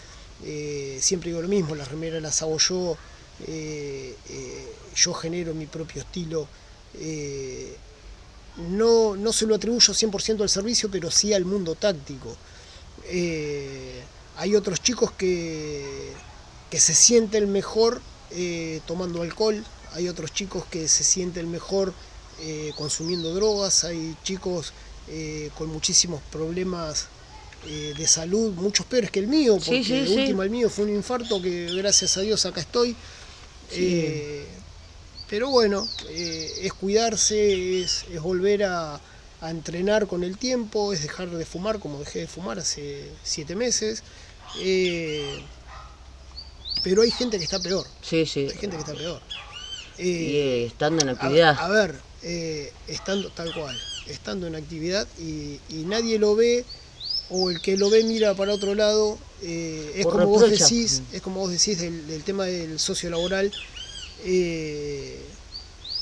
Siempre digo lo mismo, las remeras las hago yo. Yo genero mi propio estilo. No se lo atribuyo 100% al servicio, pero sí al mundo táctico. Hay otros chicos que se sienten mejor tomando alcohol, hay otros chicos que se sienten mejor consumiendo drogas, hay chicos con muchísimos problemas de salud, muchos peores que el mío, porque último el mío fue un infarto que gracias a Dios acá estoy. Pero bueno, es cuidarse, es volver a entrenar con el tiempo, es dejar de fumar como dejé de fumar hace 7 meses. Pero hay gente que está peor. Hay gente que está peor. Y estando en actividad. A ver, estando tal cual, estando en actividad y nadie lo ve, o el que lo ve mira para otro lado. Es como vos decís del tema del socio laboral.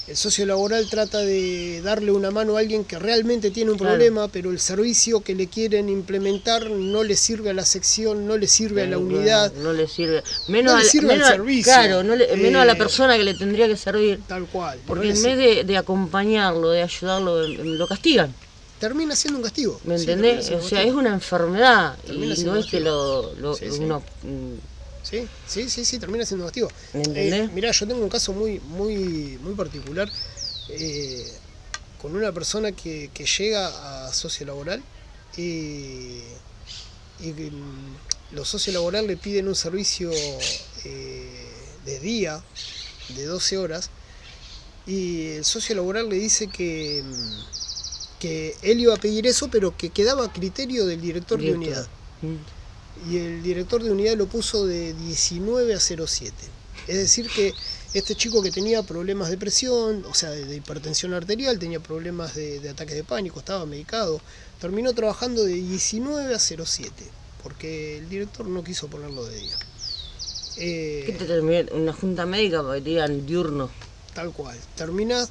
El socio laboral trata de darle una mano a alguien que realmente tiene un problema, pero el servicio que le quieren implementar no le sirve a la sección, no le sirve a la unidad. No le sirve. Menos al servicio. Claro, menos a la persona que le tendría que servir. Tal cual. Porque en vez de acompañarlo, de ayudarlo, lo castigan. Termina siendo un castigo. ¿Me entendés? O sea, es una enfermedad. Y no es que uno... Sí, termina siendo un castigo. Mirá, yo tengo un caso muy, muy, muy particular con una persona que llega a socio laboral y los socios laboral le piden un servicio de día de 12 horas y el socio laboral le dice que él iba a pedir eso, pero que quedaba a criterio del director de unidad. Y el director de unidad lo puso de 19 a 07. Es decir que este chico que tenía problemas de presión, o sea, de hipertensión arterial, tenía problemas de ataques de pánico, estaba medicado, terminó trabajando de 19 a 07, porque el director no quiso ponerlo de día. ¿Qué te terminó? ¿Una junta médica para que te digan diurno? Tal cual. Terminás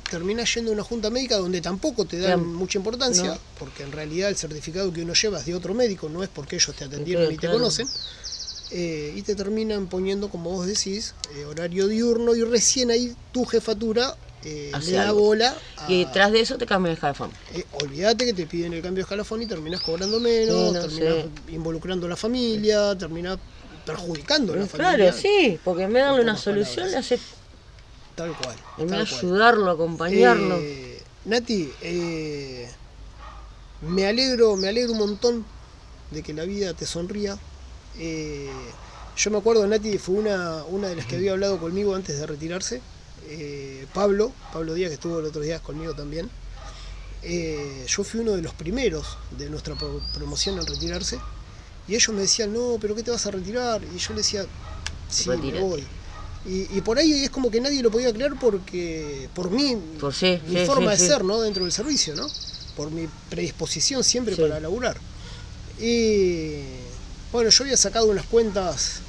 yendo a una junta médica donde tampoco te dan mucha importancia, porque en realidad el certificado que uno lleva es de otro médico, no es porque ellos te atendieron y te conocen, y te terminan poniendo, como vos decís, horario diurno, y recién ahí tu jefatura le da bola. Y detrás de eso te cambian el escalafón. Olvídate que te piden el cambio de escalafón y terminás cobrando menos, terminás involucrando a la familia, terminás perjudicando a la familia. Claro, sí, porque en vez de darle una solución le hace... Tal cual. En vez de ayudarlo, acompañarlo. Nati, me alegro un montón de que la vida te sonría. Yo me acuerdo, Nati fue una de las que había hablado conmigo antes de retirarse. Pablo Díaz, que estuvo el otro día conmigo también. Yo fui uno de los primeros de nuestra promoción en retirarse. Y ellos me decían, no, pero ¿qué te vas a retirar? Y yo le decía, sí, me voy. Y por ahí es como que nadie lo podía creer porque por mí, mi forma de ser, ¿no? Dentro del servicio, ¿no? Por mi predisposición siempre para laburar. Y bueno, yo había sacado unas cuentas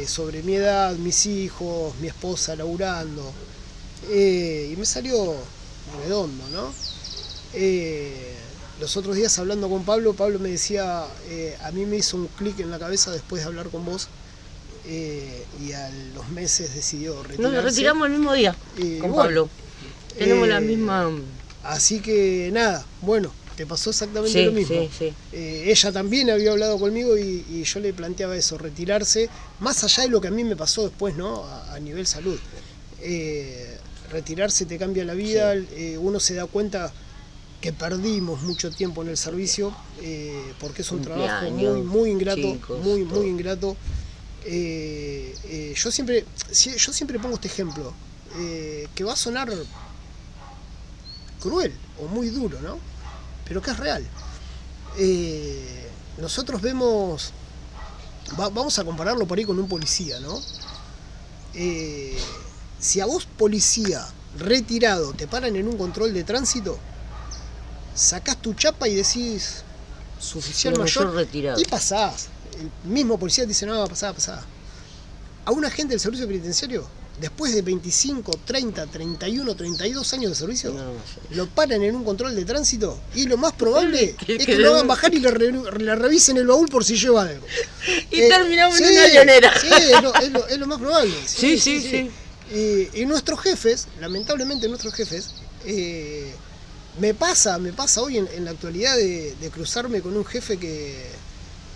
sobre mi edad, mis hijos, mi esposa laburando, y me salió redondo, ¿no? Los otros días hablando con Pablo me decía, a mí me hizo un clic en la cabeza después de hablar con vos, y a los meses decidió retirarse. Nos retiramos el mismo día con Pablo. Tenemos la misma... Así que nada, bueno, te pasó exactamente lo mismo. Ella también había hablado conmigo y yo le planteaba eso, retirarse, más allá de lo que a mí me pasó después, ¿no? A nivel salud. Retirarse te cambia la vida, uno se da cuenta que perdimos mucho tiempo en el servicio, porque es un trabajo muy ingrato, chicos, muy ingrato. Yo siempre pongo este ejemplo, que va a sonar cruel o muy duro, ¿no? Pero que es real. Nosotros vemos, vamos a compararlo por ahí con un policía, ¿no? Si a vos, policía retirado, te paran en un control de tránsito, sacás tu chapa y decís suficiente mayor retirado, y pasás. El mismo policía te dice, no, pasá. A un agente del servicio penitenciario, después de 25, 30, 31, 32 años de servicio, lo paran en un control de tránsito y lo más probable es que lo hagan bajar y le revisen el baúl por si lleva algo. Y terminamos en una llanera. Sí, es lo más probable. Sí. Y nuestros jefes, lamentablemente nuestros jefes, me pasa hoy en la actualidad de cruzarme con un jefe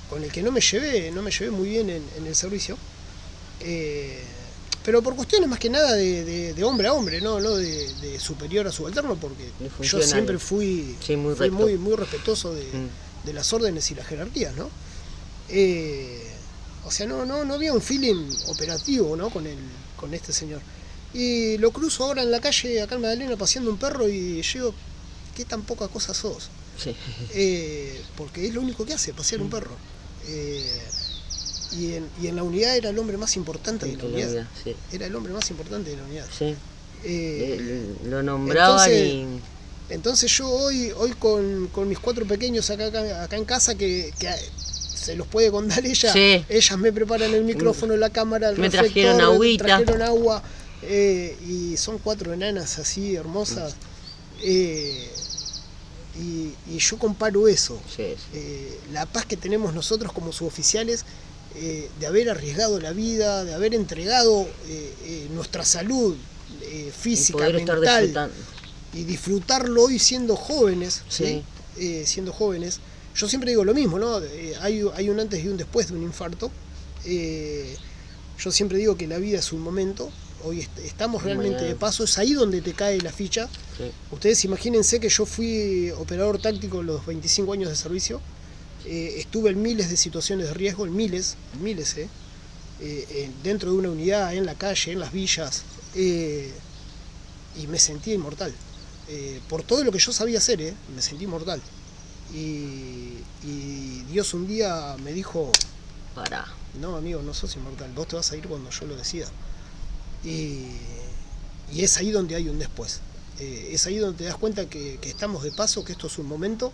con el que no me llevé muy bien en el servicio, pero por cuestiones más que nada de hombre a hombre, no de superior a subalterno, porque yo siempre fui muy respetuoso de las órdenes y las jerarquías, ¿no? O sea, no había un feeling operativo, ¿no? con este señor. Y lo cruzo ahora en la calle, acá en Magdalena, paseando un perro, y yo digo, ¿qué tan poca cosa sos? Sí. Porque es lo único que hace, pasear un perro. Y en la unidad era el hombre más importante de la unidad. Sí. Era el hombre más importante de la unidad. Sí. Lo nombraban entonces yo hoy con mis 4 pequeños acá en casa, que se los puede contar ella. Sí. Ellas me preparan el micrófono, la cámara, el reflector, trajeron agüita. Trajeron agua. Y son 4 enanas así hermosas. Y yo comparo eso, la paz que tenemos nosotros como suboficiales, de haber arriesgado la vida, de haber entregado nuestra salud física, mental, y disfrutarlo hoy siendo jóvenes, siendo jóvenes. Yo siempre digo lo mismo, ¿no? Hay un antes y un después de un infarto. Yo siempre digo que la vida es un momento. Hoy estamos realmente de paso, es ahí donde te cae la ficha. Sí. Ustedes imagínense que yo fui operador táctico los 25 años de servicio. Estuve en miles de situaciones de riesgo, en miles, dentro de una unidad, en la calle, en las villas, y me sentí inmortal. Por todo lo que yo sabía hacer, me sentí inmortal. Y Dios un día me dijo, pará. No, amigo, no sos inmortal, vos te vas a ir cuando yo lo decida. Y es ahí donde hay un después. Es ahí donde te das cuenta que estamos de paso, que esto es un momento,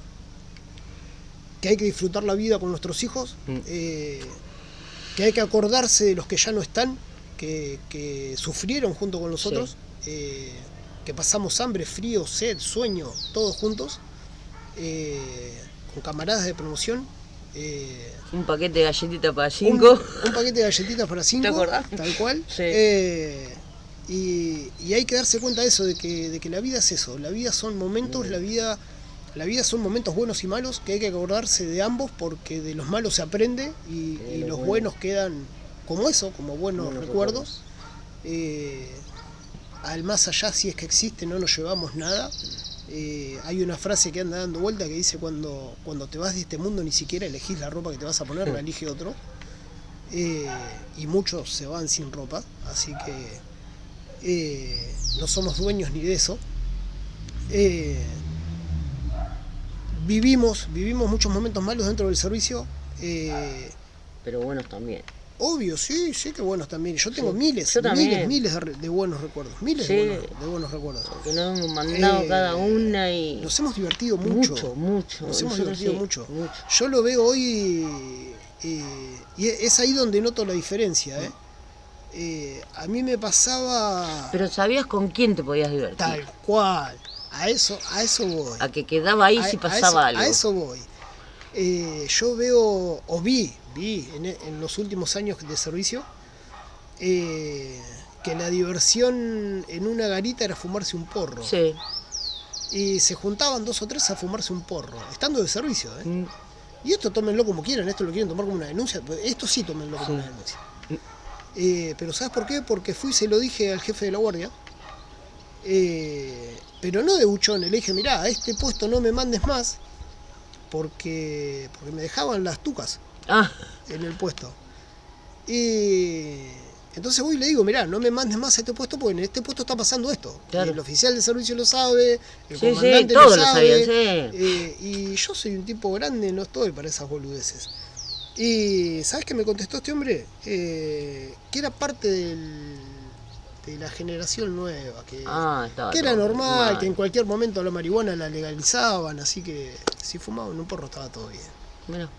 que hay que disfrutar la vida con nuestros hijos, que hay que acordarse de los que ya no están, que sufrieron junto con nosotros, que pasamos hambre, frío, sed, sueño, todos juntos, con camaradas de promoción. Un paquete de galletitas para 5. Un paquete de galletitas para 5. ¿Te acordás? Tal cual. Sí. Y hay que darse cuenta de eso, de que la vida es eso. La vida son momentos, la vida son momentos buenos y malos, que hay que acordarse de ambos, porque de los malos se aprende y los buenos quedan como eso, como buenos recuerdos. Al más allá, si es que existe, no nos llevamos nada. Hay una frase que anda dando vuelta que dice, cuando te vas de este mundo ni siquiera elegís la ropa que te vas a poner, la elige otro. Y muchos se van sin ropa, así que no somos dueños ni de eso. vivimos muchos momentos malos dentro del servicio. Pero buenos también. Obvio, sí que buenos también. Yo tengo Sí, miles yo también. miles de buenos recuerdos. Miles Sí. de buenos recuerdos. Que nos hemos mandado cada una y... Nos hemos divertido mucho. Mucho. Nos hemos Nosotros divertido sí, mucho. mucho. Yo lo veo hoy y es ahí donde noto la diferencia. A mí me pasaba... Pero sabías con quién te podías divertir. Tal cual. A eso voy. A que quedaba ahí si pasaba algo. A eso voy. Yo veo, o vi en los últimos años de servicio, que la diversión en una garita era fumarse un porro. Sí. Y se juntaban 2 o 3 a fumarse un porro, estando de servicio. Y esto tómenlo como quieran, esto lo quieren tomar como una denuncia, esto sí tómenlo como una denuncia. Pero ¿sabes por qué? Porque fui y se lo dije al jefe de la guardia, pero no de buchón, le dije, mirá, a este puesto no me mandes más, porque me dejaban las tucas en el puesto. Y entonces voy y le digo, mirá, no me mandes más a este puesto porque en este puesto está pasando esto. Claro. Y el oficial de servicio lo sabe, el Sí, comandante todos lo lo sabe. sabían, sí. Y yo soy un tipo grande, no estoy para esas boludeces. Y ¿sabes qué me contestó este hombre? Que era parte de la generación nueva, que era normal, que en cualquier momento la marihuana la legalizaban, así que si fumaban un porro estaba todo bien. Bueno.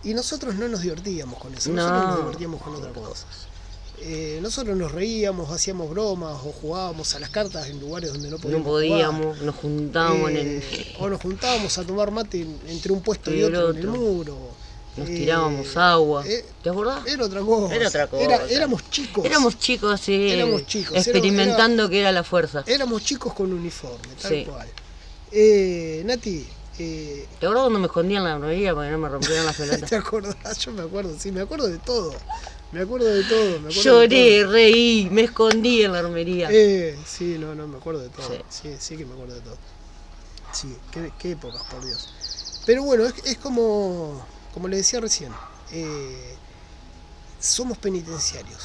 Y nosotros no nos divertíamos con eso, nosotros nos divertíamos con otra cosa. Nosotros nos reíamos, hacíamos bromas o jugábamos a las cartas en lugares donde no podíamos nos juntábamos o nos juntábamos a tomar mate entre un puesto y otro en el muro. Nos tirábamos agua. ¿Te acordás? Era otra cosa. Éramos chicos. Éramos chicos, sí. Éramos chicos. Experimentando qué era la fuerza. Éramos chicos con uniforme, tal cual. Nati. ¿Te acordás cuando me escondía en la armería para que no me rompieran las pelotas? ¿Te acordás? Yo me acuerdo, sí, me acuerdo de todo. Lloré, reí, me escondí en la armería. Sí, no, me acuerdo de todo. Sí que me acuerdo de todo. Sí, qué épocas, por Dios. Pero bueno, es como le decía recién, somos penitenciarios.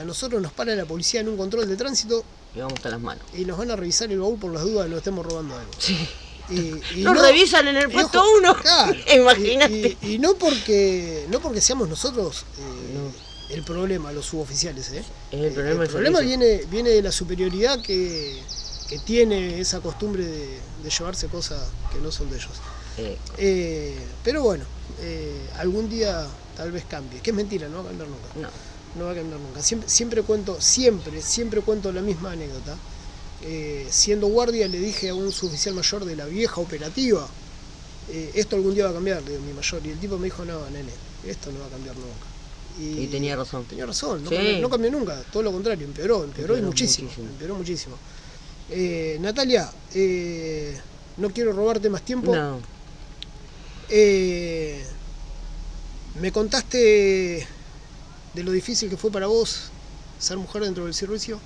A nosotros nos para la policía en un control de tránsito y vamos a las manos. Y nos van a revisar el baúl por las dudas de que nos estemos robando algo. Sí. Y nos revisan en el puesto 1. Claro, imagínate. Y no porque seamos nosotros el problema, los suboficiales. El problema viene de la superioridad que tiene esa costumbre de llevarse cosas que no son de ellos. Pero bueno, algún día tal vez cambie. Que es mentira, no va a cambiar nunca. No va a cambiar nunca. Siempre cuento la misma anécdota. Siendo guardia le dije a un suboficial mayor de la vieja operativa, esto algún día va a cambiar, le digo, mi mayor. Y el tipo me dijo, no, nene, esto no va a cambiar nunca. Y tenía razón. Tenía razón, no cambió nunca, todo lo contrario, empeoró y muchísimo. Empeoró muchísimo. Natalia, no quiero robarte más tiempo. No. Me contaste de lo difícil que fue para vos ser mujer dentro del servicio.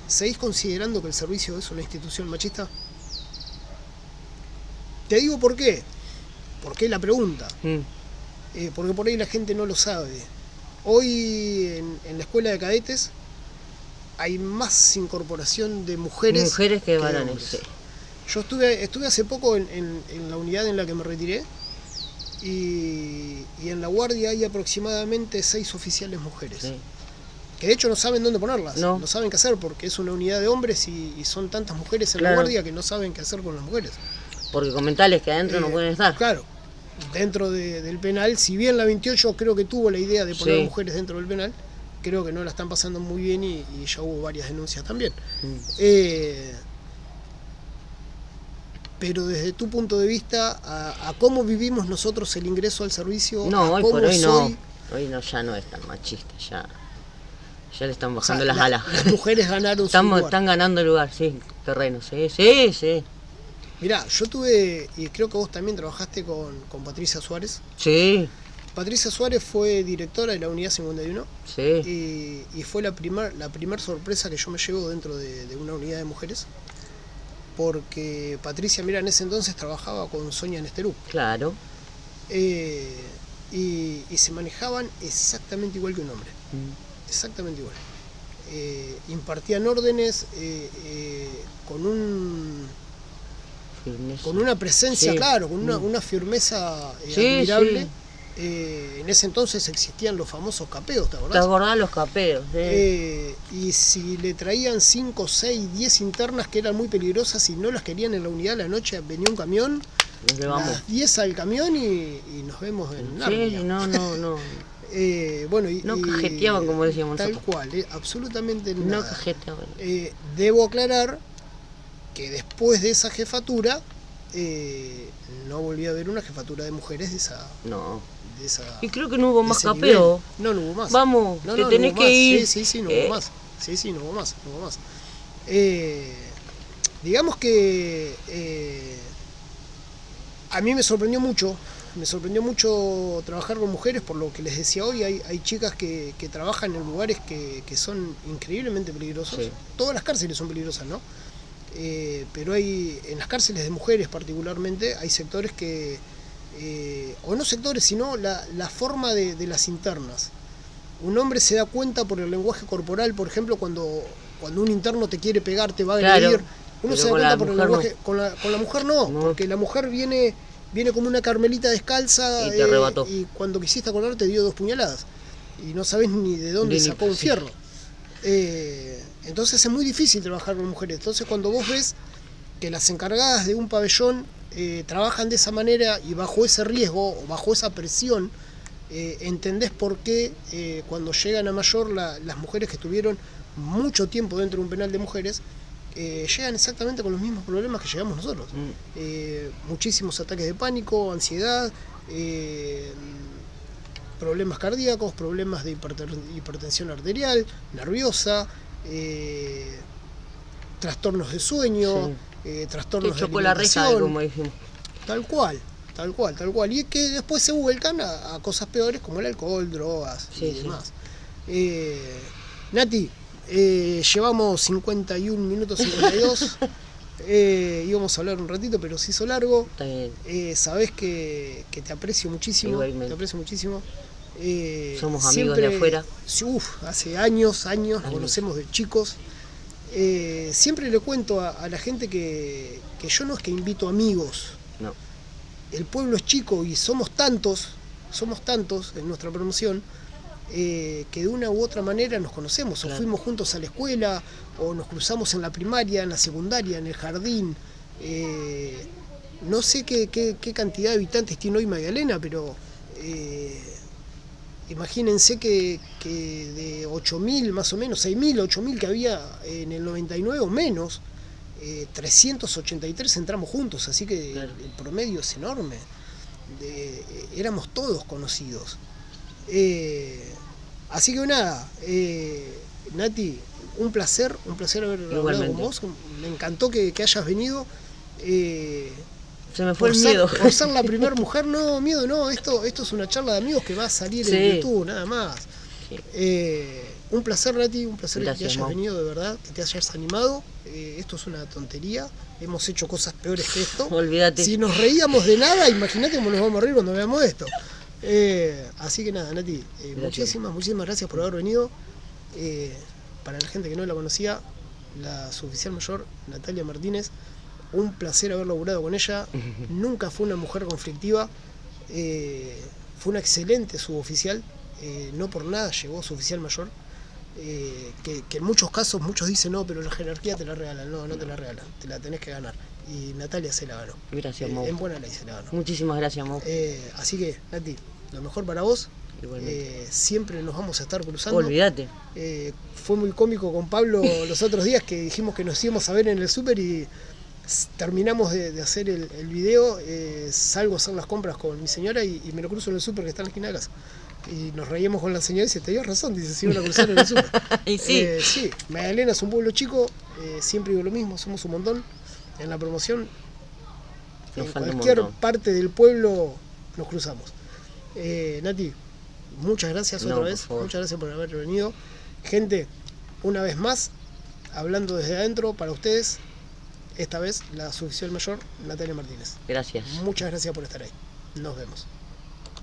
¿Seguís considerando que el servicio es una institución machista? Te digo por qué. ¿Por qué la pregunta? Porque por ahí la gente no lo sabe. Hoy en la escuela de cadetes hay más incorporación de mujeres que de varones. Sí. Yo estuve hace poco en la unidad en la que me retiré y en la guardia hay aproximadamente 6 oficiales mujeres. Sí. Que de hecho no saben dónde ponerlas, no saben qué hacer porque es una unidad de hombres y son tantas mujeres en la guardia que no saben qué hacer con las mujeres. Porque con mentales que adentro no pueden estar. Claro, dentro del penal, si bien la 28 creo que tuvo la idea de poner mujeres dentro del penal, creo que no la están pasando muy bien y ya hubo varias denuncias también. Pero desde tu punto de vista, a cómo vivimos nosotros el ingreso al servicio, no, hoy por hoy no. Hoy no, ya no es tan machista, ya le están bajando las alas. Las mujeres ganaron su lugar. Están ganando el lugar, sí, terreno, sí. Mirá, yo tuve, y creo que vos también trabajaste con Patricia Suárez. Sí. Patricia Suárez fue directora de la unidad 51. Sí. Y fue la primer sorpresa que yo me llevo dentro de una unidad de mujeres. Porque Patricia, mira, en ese entonces trabajaba con Sonia Nesterú. Claro. Y se manejaban exactamente igual que un hombre. Exactamente igual. firmeza. Con una presencia, Sí. claro, con una firmeza Sí, admirable. sí. En ese entonces existían los famosos capeos, ¿te ¿Te acordás? acordás los capeos? Y si le traían 5, 6, 10 internas que eran muy peligrosas y no las querían en la unidad a la noche, venía un camión, Nos llevamos. las 10 al camión y nos vemos en Narnia. Sí, no. Bueno, No cajeteaban, como decíamos tal nosotros. cual, absolutamente No nada. cajeteaban. Debo aclarar que después de esa jefatura no volví a ver una jefatura de mujeres de esa... No. De esa Y creo que no hubo de más ese capeo. nivel. No hubo más. Vamos, No, que no tenés hubo que más. ir. Sí, no hubo más. Sí, no hubo más. Digamos que a mí me sorprendió mucho trabajar con mujeres, por lo que les decía hoy, hay chicas que trabajan en lugares que son increíblemente peligrosos. Sí. Todas las cárceles son peligrosas, ¿no? Pero hay, en las cárceles de mujeres particularmente, hay sectores que, o no sectores, sino la forma de las internas. Un hombre se da cuenta por el lenguaje corporal, por ejemplo, cuando un interno te quiere pegar, te va a agredir. Claro, Uno pero se da con cuenta la por el mujer lenguaje. no. Con la mujer no, No. porque la mujer viene como una carmelita descalza Y te arrebató. y cuando quisiste acordar te dio 2 puñaladas. Y no sabes ni de dónde sacó un Sí. fierro. Entonces es muy difícil trabajar con mujeres. Entonces cuando vos ves que las encargadas de un pabellón trabajan de esa manera y bajo ese riesgo o bajo esa presión, entendés por qué cuando llegan a mayor las mujeres que estuvieron mucho tiempo dentro de un penal de mujeres llegan exactamente con los mismos problemas que llegamos nosotros. Muchísimos ataques de pánico, ansiedad, problemas cardíacos, problemas de hipertensión arterial, nerviosa, trastornos de sueño, trastornos Te de chocó la reja, alimentación. como dijimos. Tal cual. Y es que después se vuelcan a cosas peores como el alcohol, drogas y demás. Nati, llevamos 51 minutos 52. Íbamos a hablar un ratito, pero se hizo largo. Está bien. Sabés que te aprecio muchísimo. Igualmente. Te aprecio muchísimo. Somos amigos de afuera. Hace años, nos conocemos de chicos. Siempre le cuento a la gente que yo no es que invito amigos. No. El pueblo es chico y somos tantos en nuestra promoción que de una u otra manera nos conocemos. Claro. O fuimos juntos a la escuela, o nos cruzamos en la primaria, en la secundaria, en el jardín. No sé qué cantidad de habitantes tiene hoy Magdalena, pero imagínense que de 8.000 más o menos, 6.000, 8.000 que había en el 99 o menos, 383 entramos juntos, así que claro, el promedio es enorme. Éramos todos conocidos. Así que nada, Nati, un placer haber hablado con vos. Me encantó que hayas venido. Se me fue el miedo. Por ser la primera mujer, no, miedo no, esto es una charla de amigos que va a salir en YouTube, nada más. Sí. Un placer, Nati, un placer. Gracias, que hayas venido, de verdad, que te hayas animado. Esto es una tontería, hemos hecho cosas peores que esto. Olvídate. Si nos reíamos de nada, imagínate cómo nos vamos a reír cuando veamos esto. Así que nada, Nati, muchísimas gracias por haber venido. Para la gente que no la conocía, la suboficial mayor Natalia Martínez, un placer haber laburado con ella. Nunca fue una mujer conflictiva, fue una excelente suboficial, no por nada llegó a suboficial mayor. Que en muchos casos muchos dicen no, pero la jerarquía te la regalan. No te la regalan, te la tenés que ganar. Y Natalia se la ganó. Gracias, Mau. En buena ley se la ganó. Muchísimas gracias, Mau. Así que, Nati, lo mejor para vos. Siempre nos vamos a estar cruzando. Olvídate. Fue muy cómico con Pablo los otros días que dijimos que nos íbamos a ver en el súper y terminamos de hacer el video. Salgo a hacer las compras con mi señora y me lo cruzo en el súper que está en la esquina de casa. Y nos reíamos con la señora y dice, tenías razón, dice, se iban a cruzar en el súper. Y sí. Sí, Magdalena es un pueblo chico, siempre digo lo mismo, somos un montón. En la promoción, en cualquier parte del pueblo nos cruzamos. Nati, muchas gracias otra vez, muchas gracias por haber venido. Gente, una vez más, hablando desde adentro para ustedes, esta vez la suboficial mayor Natalia Martínez. Gracias. Muchas gracias por estar ahí. Nos vemos.